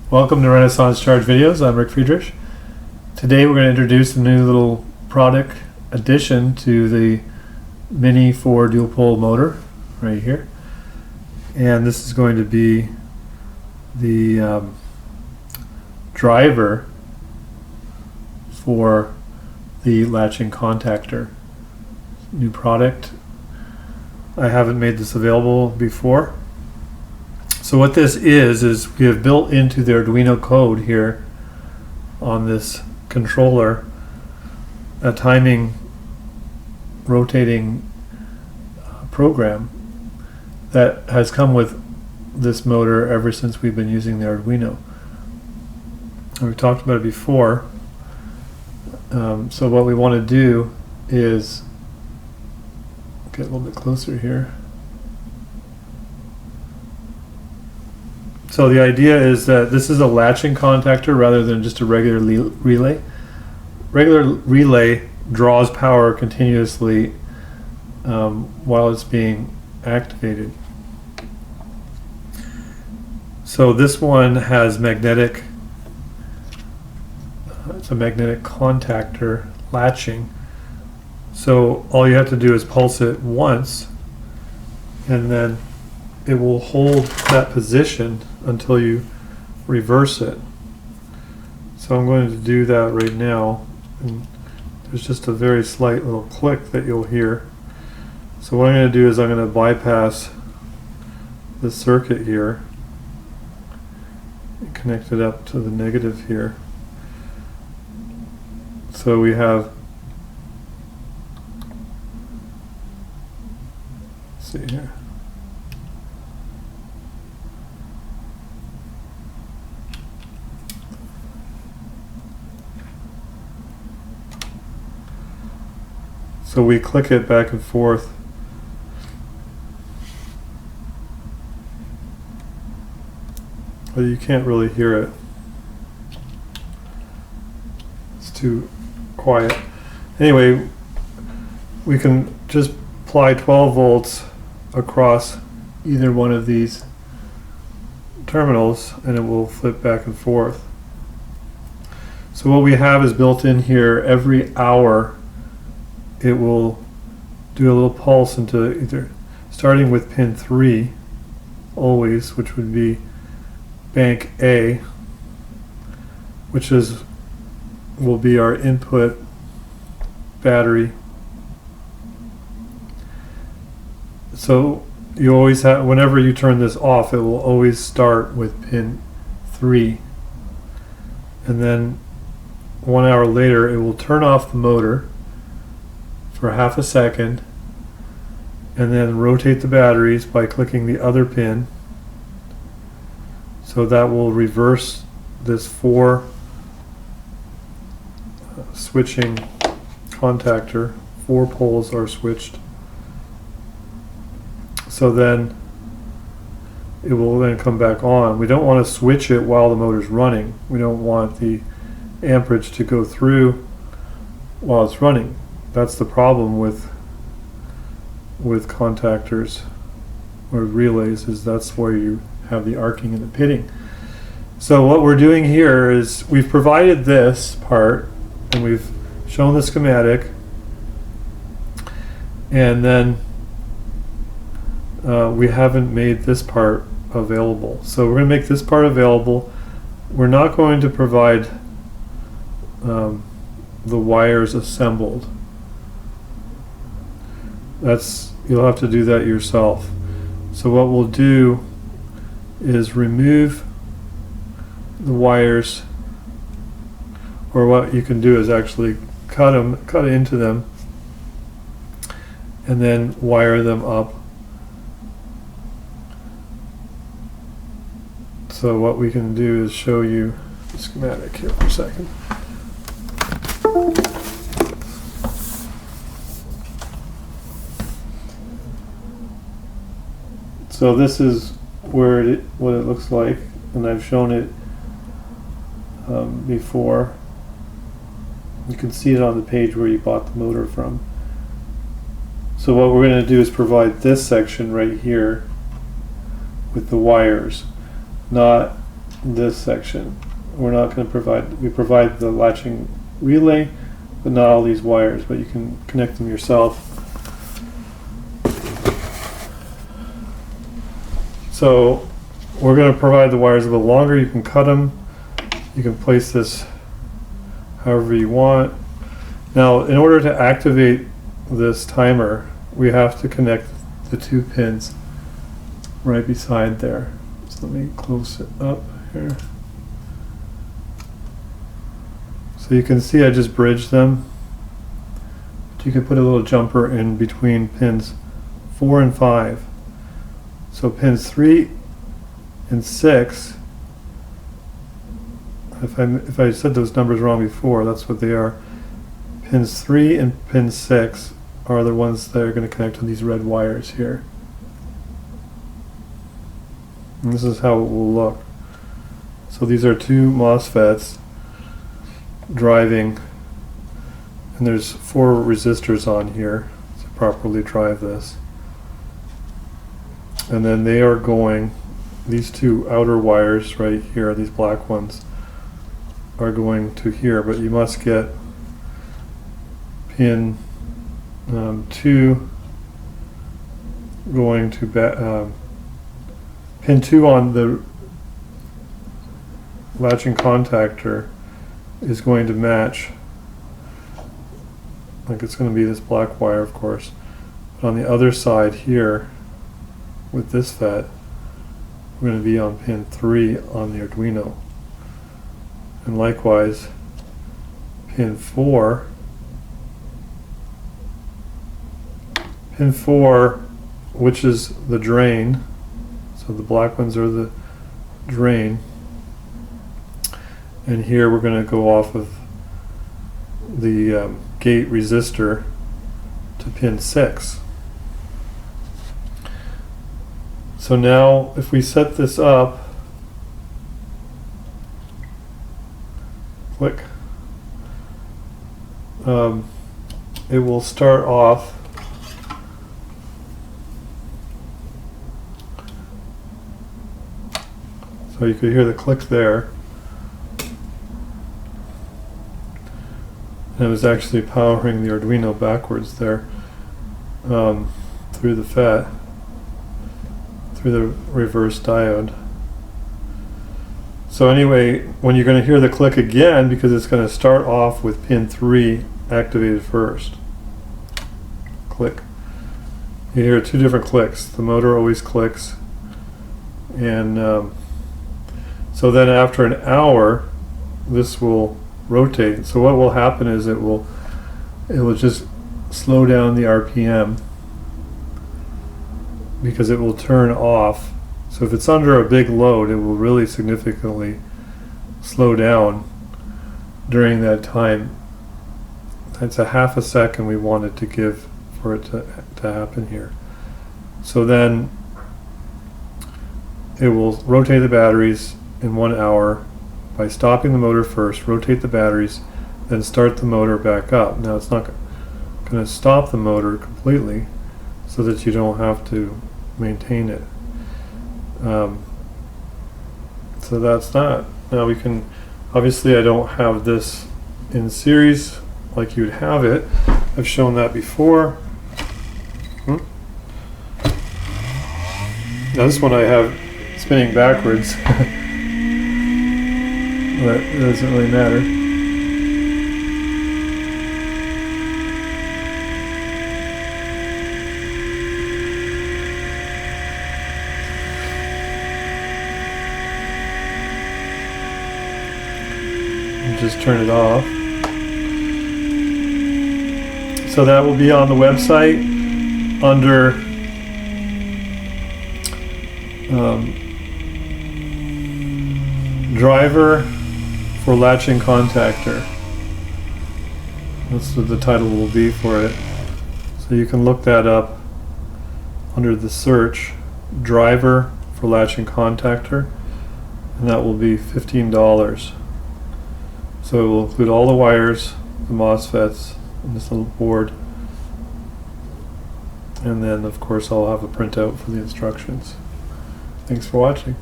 Welcome to Renaissance Charge Videos. I'm Rick Friedrich. Today we're going to introduce a new little product addition to the Mini 4 dual pole motor right here. And this is going to be the driver for the Latching Contactor. New product. I haven't made this available before. So what this is we have built into the Arduino code here on this controller a timing rotating program that has come with this motor ever since we've been using the Arduino. We've talked about it before. So what we want to do is get a little bit closer here. So the idea is that this is a latching contactor rather than just a regular relay. Regular relay draws power continuously while it's being activated. So this one has magnetic, it's a magnetic contactor latching. So all you have to do is pulse it once and then it will hold that position until you reverse it. So I'm going to do that right now. And there's just a very slight little click that you'll hear. So what I'm going to do is I'm going to bypass the circuit here and connect it up to the negative here. So we have, let's see here. So we click it back and forth. But you can't really hear it. It's too quiet. Anyway, we can just apply 12 volts across either one of these terminals and it will flip back and forth. So what we have is built in here every hour it will do a little pulse into either starting with pin 3 always, which would be bank A, which will be our input battery. So you always have, whenever you turn this off, it will always start with pin 3, and then 1 hour later it will turn off the motor for half a second and then rotate the batteries by clicking the other pin. So that will reverse this 4 switching contactor. 4 poles are switched. So then it will then come back on. We don't want to switch it while the motor's running. We don't want the amperage to go through while it's running. That's the problem with contactors or relays, is that's where you have the arcing and the pitting. So what we're doing here is we've provided this part and we've shown the schematic, and then we haven't made this part available. So we're going to make this part available. We're not going to provide the wires assembled. You'll have to do that yourself. So what we'll do is remove the wires, or what you can do is actually cut into them and then wire them up. So what we can do is show you the schematic here for a second. So this is what it looks like, and I've shown it before. You can see it on the page where you bought the motor from. So what we're going to do is provide this section right here with the wires, not this section. We're not going to provide, we provide the latching relay, but not all these wires, but you can connect them yourself. So we're going to provide the wires a little longer. You can cut them. You can place this however you want. Now, in order to activate this timer, we have to connect the 2 pins right beside there. So let me close it up here. So you can see I just bridged them. But you can put a little jumper in between pins 4 and 5. So pins 3 and 6, if I said those numbers wrong before, that's what they are. Pins 3 and pin 6 are the ones that are going to connect to these red wires here. And this is how it will look. So these are 2 MOSFETs driving, and there's 4 resistors on here to properly drive this. And then they are going, these 2 outer wires right here, these black ones, are going to here, but you must get pin 2 going to pin 2 on the latching contactor is going to match, like it's going to be this black wire, of course, but on the other side here with this FET, we're going to be on pin 3 on the Arduino. And likewise, pin 4, which is the drain, so the black ones are the drain, and here we're going to go off of the gate resistor to pin 6. So now if we set this up, click, it will start off so you could hear the click there, and it was actually powering the Arduino backwards there through the FET, through the reverse diode. So anyway, when you're going to hear the click again, because it's going to start off with pin 3 activated first. Click. You hear 2 different clicks. The motor always clicks. And so then after an hour, this will rotate. So what will happen is it will just slow down the RPM, because it will turn off. So if it's under a big load, it will really significantly slow down during that time. That's a half a second we wanted to give for it to happen here. So then it will rotate the batteries in 1 hour by stopping the motor first, rotate the batteries, then start the motor back up. Now it's not going to stop the motor completely so that you don't have to maintain it. So that's that. Now we can, obviously I don't have this in series like you would have it. I've shown that before. Now this one I have spinning backwards. But it doesn't really matter. Just turn it off. So that will be on the website under driver for Latching Contactor. That's what the title will be for it. So you can look that up under the search driver for Latching Contactor, and that will be $15. So it will include all the wires, the MOSFETs, and this little board. And then of course I'll have a printout for the instructions. Thanks for watching.